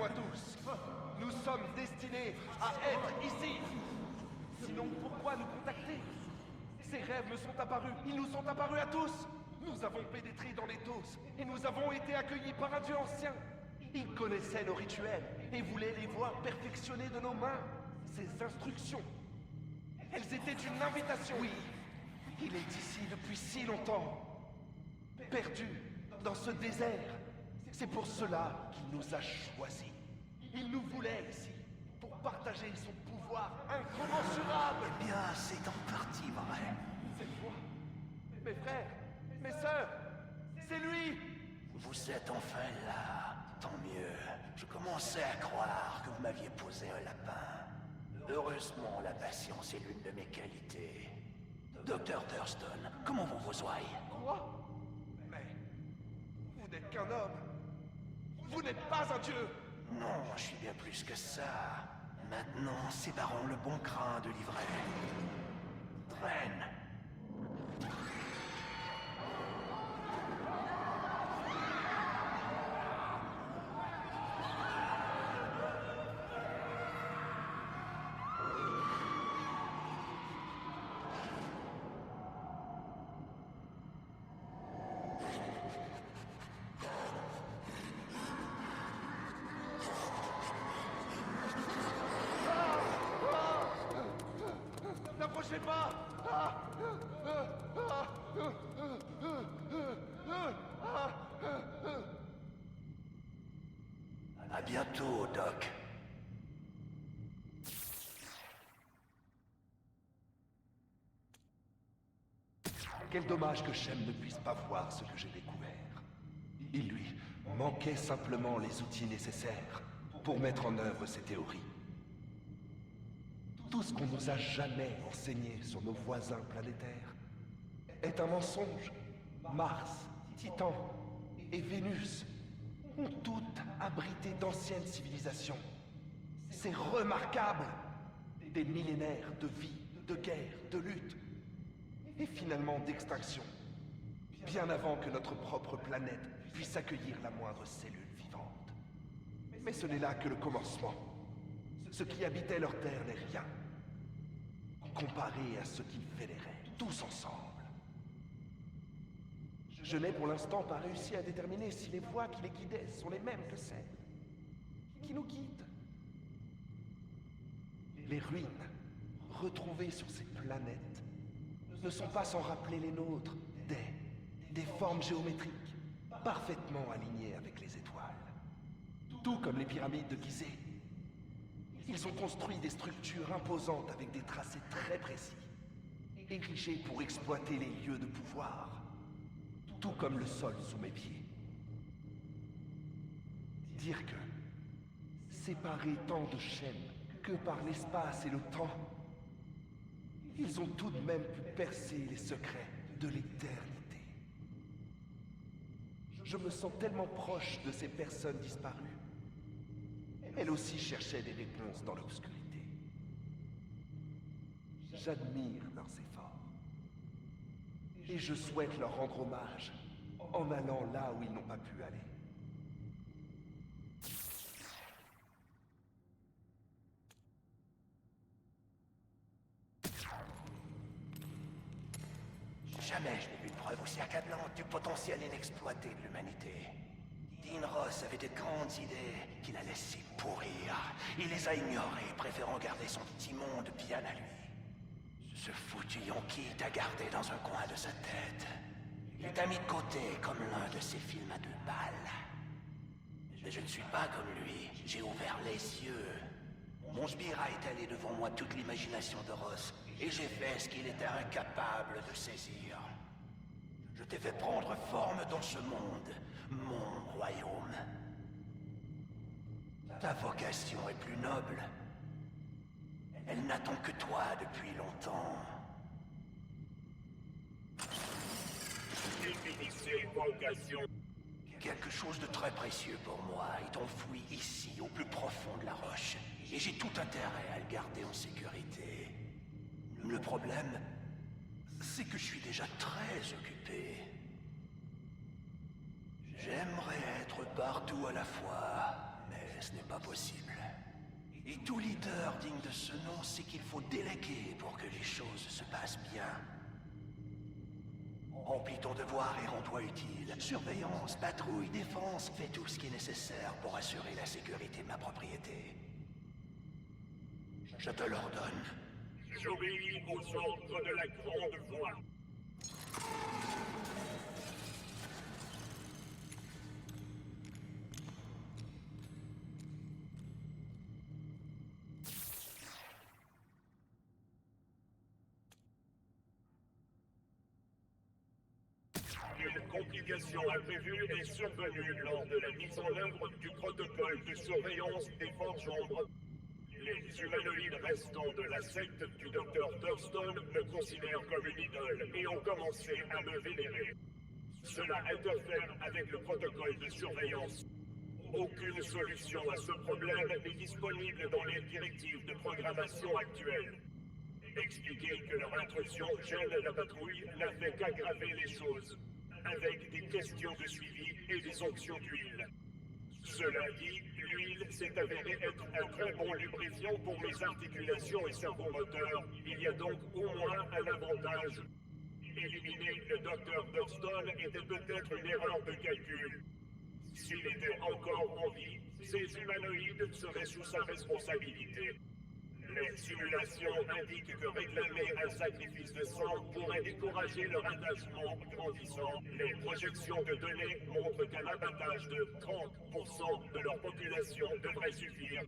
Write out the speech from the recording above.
Écoutez-moi tous. Nous sommes destinés à être ici. Sinon, pourquoi nous contacter? Ces rêves me sont apparus. Ils nous sont apparus à tous. Nous avons pénétré dans l'éthos et nous avons été accueillis par un dieu ancien. Il connaissait nos rituels et voulait les voir perfectionnés de nos mains. Ses instructions, elles étaient une invitation. Oui, il est ici depuis si longtemps. Perdu dans ce désert. C'est pour cela qu'il nous a choisis. Il nous voulait ici pour partager son pouvoir incommensurable. Eh bien, c'est en partie vrai. Cette voix, mes frères, mes sœurs, c'est lui. Vous êtes enfin là. Tant mieux. Je commençais à croire que vous m'aviez posé un lapin. Heureusement, la patience est l'une de mes qualités. Docteur Thurston, comment vont vos ouailles? Quoi? Mais vous n'êtes qu'un homme. Vous n'êtes pas un dieu. Non, je suis bien plus que ça. Maintenant, séparons le bon crin de l'ivraie. Traîne. N'approchez pas. À bientôt, Doc. Quel dommage que Shem ne puisse pas voir ce que j'ai découvert. Il lui manquait simplement les outils nécessaires pour mettre en œuvre ses théories. Tout ce qu'on nous a jamais enseigné sur nos voisins planétaires est un mensonge. Mars, Titan et Vénus ont toutes abrité d'anciennes civilisations. C'est remarquable! Des millénaires de vie, de guerre, de lutte et finalement d'extinction. Bien avant que notre propre planète puisse accueillir la moindre cellule vivante. Mais ce n'est là que le commencement. Ce qui habitait leur terre n'est rien, comparé à ce qu'ils vénéraient, tous ensemble. Je n'ai pour l'instant pas réussi à déterminer si les voies qui les guidaient sont les mêmes que celles qui nous guident. Les ruines retrouvées sur ces planètes ne sont pas sans rappeler les nôtres, des formes géométriques parfaitement alignées avec les étoiles. Tout comme les pyramides de Gizeh. Ils ont construit des structures imposantes avec des tracés très précis, érigés pour exploiter les lieux de pouvoir, tout comme le sol sous mes pieds. Dire que, séparés tant de chaînes que par l'espace et le temps, ils ont tout de même pu percer les secrets de l'éternité. Je me sens tellement proche de ces personnes disparues. Elles aussi cherchaient des réponses dans l'obscurité. J'admire leurs efforts. Et je souhaite leur rendre hommage en allant là où ils n'ont pas pu aller. Jamais je n'ai vu une preuve aussi accablante du potentiel inexploité de l'humanité. Dean Ross avait de grandes idées qu'il a laissées pourrir. Il les a ignorées, préférant garder son petit monde bien à lui. Ce foutu Yonki t'a gardé dans un coin de sa tête. Il t'a mis de côté comme l'un de ses films à 2 balles. Mais je ne suis pas comme lui. J'ai ouvert les yeux. Mon sbire a étalé devant moi toute l'imagination de Ross, et j'ai fait ce qu'il était incapable de saisir. Je t'ai fait prendre forme dans ce monde, mon royaume. Ta vocation est plus noble. Elle n'attend que toi depuis longtemps. Définissez vocation. Quelque chose de très précieux pour moi est enfoui ici, au plus profond de la roche. Et j'ai tout intérêt à le garder en sécurité. Le problème, c'est que je suis déjà très occupé. J'aimerais être partout à la fois, mais ce n'est pas possible. Et tout leader digne de ce nom sait qu'il faut déléguer pour que les choses se passent bien. Remplis ton devoir et rends-toi utile. Surveillance, patrouille, défense, fais tout ce qui est nécessaire pour assurer la sécurité de ma propriété. Je te l'ordonne. J'obéis aux ordres de la Grande Voix. Une complication imprévue est survenue lors de la mise en œuvre du protocole de surveillance des forges ombres. Les humanoïdes restants de la secte du Dr. Thurston me considèrent comme une idole et ont commencé à me vénérer. Cela interfère avec le protocole de surveillance. Aucune solution à ce problème n'est disponible dans les directives de programmation actuelles. Expliquer que leur intrusion gêne la patrouille n'a fait qu'aggraver les choses, avec des questions de suivi et des sanctions d'huile. Cela dit, l'huile s'est avérée être un très bon lubrifiant pour mes articulations et cerveau-moteur. Il y a donc au moins un avantage. Éliminer le Dr. Thurston était peut-être une erreur de calcul. S'il était encore en vie, ces humanoïdes seraient sous sa responsabilité. Les simulations indiquent que réclamer un sacrifice de sang pourrait décourager leur attachement grandissant. Les projections de données montrent qu'un abattage de 30% de leur population devrait suffire.